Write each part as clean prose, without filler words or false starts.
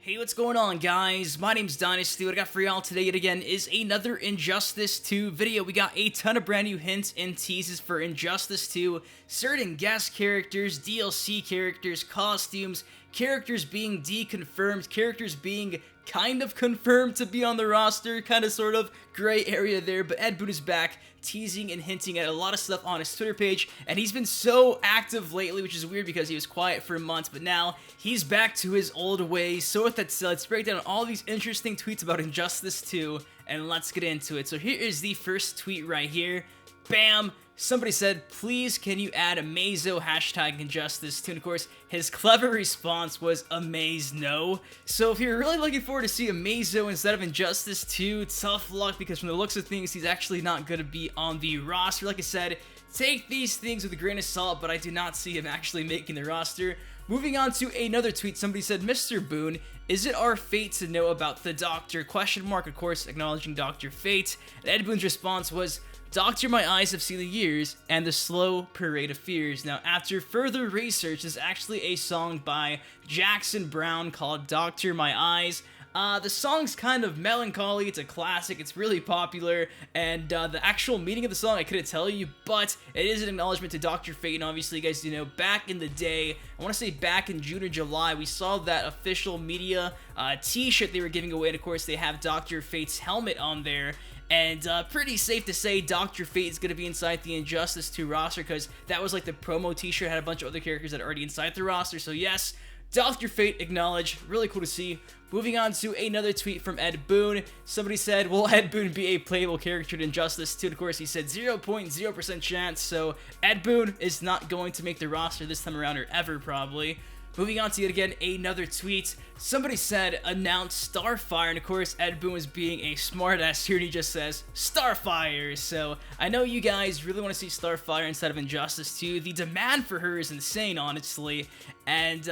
Hey, what's going on, guys? My name's Dynasty. What I got for y'all today yet again is another Injustice 2 video. We got a ton of brand new hints and teases for Injustice 2, certain guest characters, DLC characters, costumes, characters being deconfirmed, characters being kind of confirmed to be on the roster, kind of sort of gray area there, but Ed Boon is back, teasing and hinting at a lot of stuff on his Twitter page, and he's been so active lately, which is weird because he was quiet for months, but now he's back to his old ways. So with that said, let's break down all these interesting tweets about Injustice 2, and let's get into it. So here is the first tweet right here. Bam! Somebody said, please can you add Amazo hashtag Injustice 2, and of course, his clever response was Amaze no. So if you're really looking forward to see Amazo instead of Injustice 2, tough luck, because from the looks of things, he's actually not going to be on the roster. Like I said, take these things with a grain of salt, but I do not see him actually making the roster. Moving on to another tweet, somebody said, Mr. Boon, is it our fate to know about the Doctor? Question mark, of course, acknowledging Dr. Fate. And Ed Boon's response was, Doctor, my eyes have seen the years and the slow parade of fears. Now, after further research, there's actually a song by Jackson Brown called Doctor, My Eyes. The song's kind of melancholy, it's a classic, it's really popular, and the actual meaning of the song I couldn't tell you, but it is an acknowledgement to Dr. Fate, and obviously, you guys, you know, back in the day, I want to say back in June or July, we saw that official media t-shirt they were giving away, and of course, they have Dr. Fate's helmet on there. And pretty safe to say Dr. Fate is going to be inside the Injustice 2 roster, because that was like the promo t-shirt, had a bunch of other characters that are already inside the roster. So yes, Dr. Fate acknowledged, really cool to see. Moving on to another tweet from Ed Boon. Somebody said, will Ed Boon be a playable character in Injustice 2? And of course, he said 0.0% chance, so Ed Boon is not going to make the roster this time around, or ever probably. Moving on to yet again another tweet. Somebody said, announce Starfire, and of course Ed Boon was being a smartass here, and he just says, Starfire. So I know you guys really want to see Starfire instead of Injustice 2. The demand for her is insane, honestly. And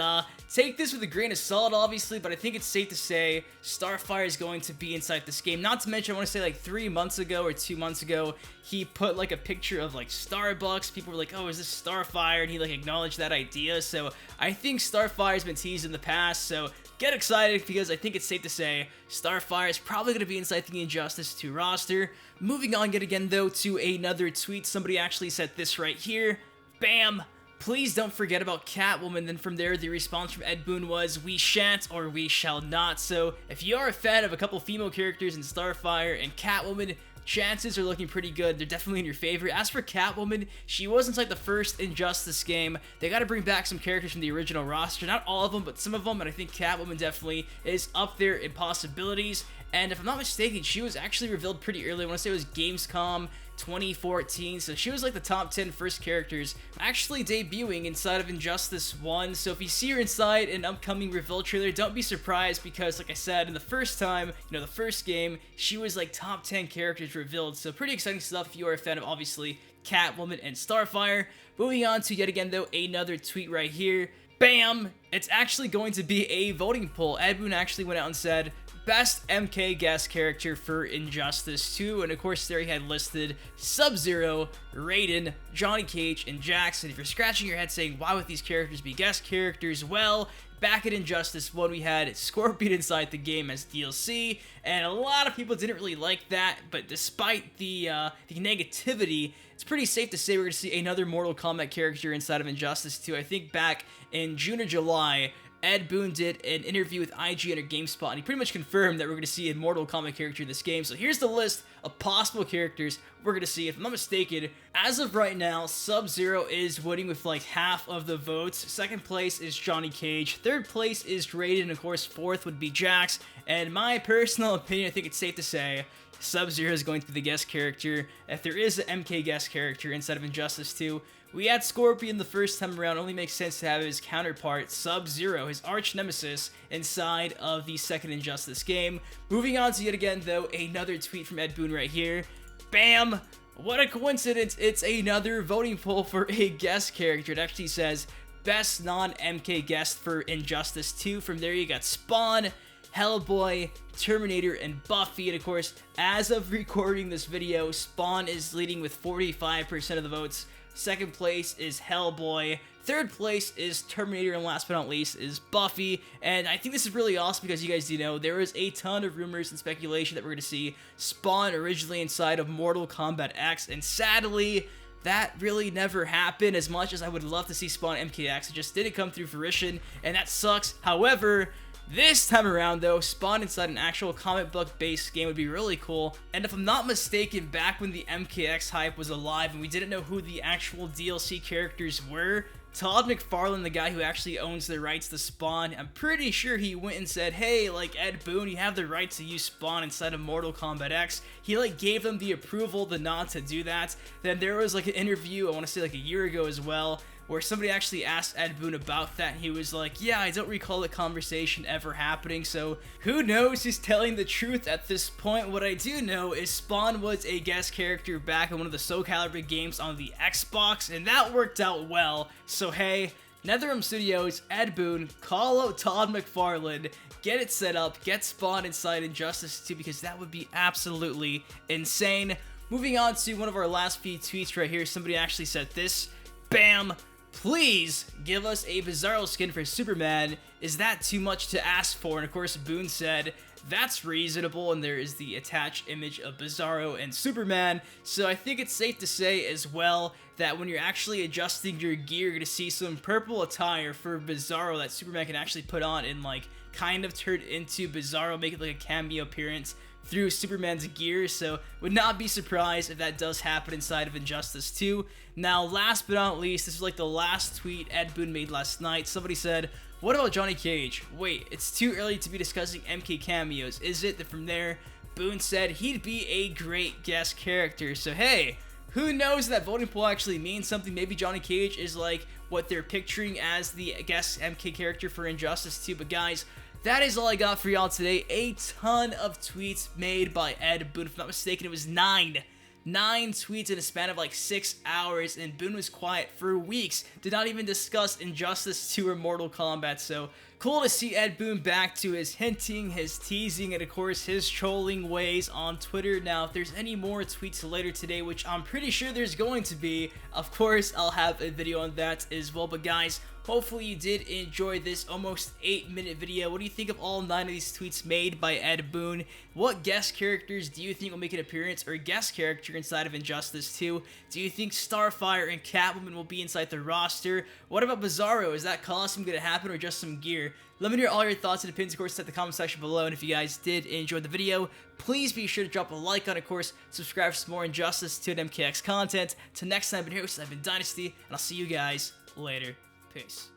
take this with a grain of salt, obviously, but I think it's safe to say Starfire is going to be inside this game. Not to mention, I want to say like 3 months ago or 2 months ago, he put like a picture of like Starbucks. People were like, oh, is this Starfire? And he like acknowledged that idea. So I think Starfire's been teased in the past, so get excited, because I think it's safe to say Starfire is probably going to be inside the Injustice 2 roster. Moving on yet again, though, to another tweet. Somebody actually said this right here. Bam! Please don't forget about Catwoman. Then from there, the response from Ed Boon was, we shan't or we shall not. So if you are a fan of a couple female characters in Starfire and Catwoman, chances are looking pretty good. They're definitely in your favor. As for Catwoman, she was inside the first Injustice game. They got to bring back some characters from the original roster. Not all of them, but some of them, and I think Catwoman definitely is up there in possibilities. And if I'm not mistaken, she was actually revealed pretty early. I want to say it was Gamescom 2014, so she was like the top 10 first characters actually debuting inside of Injustice 1. So if you see her inside an upcoming reveal trailer, don't be surprised, because like I said, in the first time, you know, the first game, she was like top 10 characters revealed. So pretty exciting stuff if you are a fan of obviously Catwoman and Starfire. Moving on to yet again though another tweet right here. Bam! It's actually going to be a voting poll. Ed Boon actually went out and said, best MK guest character for Injustice 2, and of course there he had listed Sub-Zero, Raiden, Johnny Cage, and Jackson. If you're scratching your head saying, why would these characters be guest characters? Well, back at Injustice 1, we had Scorpion inside the game as DLC, and a lot of people didn't really like that, but despite the negativity, it's pretty safe to say we're going to see another Mortal Kombat character inside of Injustice 2. I think back in June or July, Ed Boon did an interview with IGN or GameSpot, and he pretty much confirmed that we're going to see a Mortal Kombat character in this game. So here's the list of possible characters we're going to see. If I'm not mistaken, as of right now, Sub-Zero is winning with like half of the votes. Second place is Johnny Cage. Third place is Raiden, and of course, fourth would be Jax. And my personal opinion, I think it's safe to say Sub-Zero is going to be the guest character. If there is an MK guest character inside of Injustice 2, we had Scorpion the first time around. It only makes sense to have his counterpart, Sub-Zero, his arch nemesis, inside of the second Injustice game. Moving on to yet again, though, another tweet from Ed Boon right here. Bam! What a coincidence. It's another voting poll for a guest character. It actually says, best non-MK guest for Injustice 2. From there, you got Spawn, Hellboy, Terminator, and Buffy. And of course, as of recording this video, Spawn is leading with 45% of the votes. Second place is Hellboy. Third place is Terminator, and last but not least is Buffy. And I think this is really awesome because you guys do know there is a ton of rumors and speculation that we're going to see Spawn originally inside of Mortal Kombat X, and sadly, that really never happened. As much as I would love to see Spawn MKX, it just didn't come through fruition, and that sucks. However, this time around though, Spawn inside an actual comic book based game would be really cool. And if I'm not mistaken, back when the MKX hype was alive and we didn't know who the actual DLC characters were, Todd McFarlane, the guy who actually owns the rights to Spawn, I'm pretty sure he went and said, hey, like, Ed Boon, you have the rights to use Spawn inside of Mortal Kombat X. He, like, gave them the approval, the nod to do that. Then there was, like, an interview, I want to say, like, a year ago as well, where somebody actually asked Ed Boon about that, and he was like, yeah, I don't recall the conversation ever happening, so who knows who's telling the truth at this point. What I do know is Spawn was a guest character back in one of the Soul Calibur games on the Xbox, and that worked out well. So hey, NetherRealm Studios, Ed Boon, call out Todd McFarlane, get it set up, get Spawn inside Injustice 2, because that would be absolutely insane. Moving on to one of our last few tweets right here, somebody actually said this, bam, please give us a Bizarro skin for Superman. Is that too much to ask for? And of course, Boon said, that's reasonable, and there is the attached image of Bizarro and Superman. So I think it's safe to say as well that when you're actually adjusting your gear, you're going to see some purple attire for Bizarro that Superman can actually put on and like kind of turn into Bizarro, make it like a cameo appearance through Superman's gear, so would not be surprised if that does happen inside of Injustice 2. Now, last but not least, this is like the last tweet Ed Boon made last night. Somebody said, what about Johnny Cage? Wait, it's too early to be discussing MK cameos, is it? Then from there, Boon said he'd be a great guest character. So hey, who knows, that voting poll actually means something. Maybe Johnny Cage is like what they're picturing as the guest MK character for Injustice 2. But guys, that is all I got for y'all today. A ton of tweets made by Ed Boon. If I'm not mistaken, it was 9 tweets in a span of like 6 hours, and Boon was quiet for weeks. Did not even discuss Injustice 2 or Mortal Kombat, so cool to see Ed Boon back to his hinting, his teasing, and of course his trolling ways on Twitter. Now, if there's any more tweets later today, which I'm pretty sure there's going to be, of course I'll have a video on that as well. But guys, hopefully you did enjoy this almost 8-minute video. What do you think of all 9 of these tweets made by Ed Boon? What guest characters do you think will make an appearance or guest character inside of Injustice 2? Do you think Starfire and Catwoman will be inside the roster? What about Bizarro? Is that costume going to happen or just some gear? Let me know all your thoughts and opinions, of course, in the comment section below. And if you guys did enjoy the video, please be sure to drop a like on it, of course, subscribe for some more Injustice 2 and MKX content. Till next time, I've been here, I've been Dynasty, and I'll see you guys later. Peace.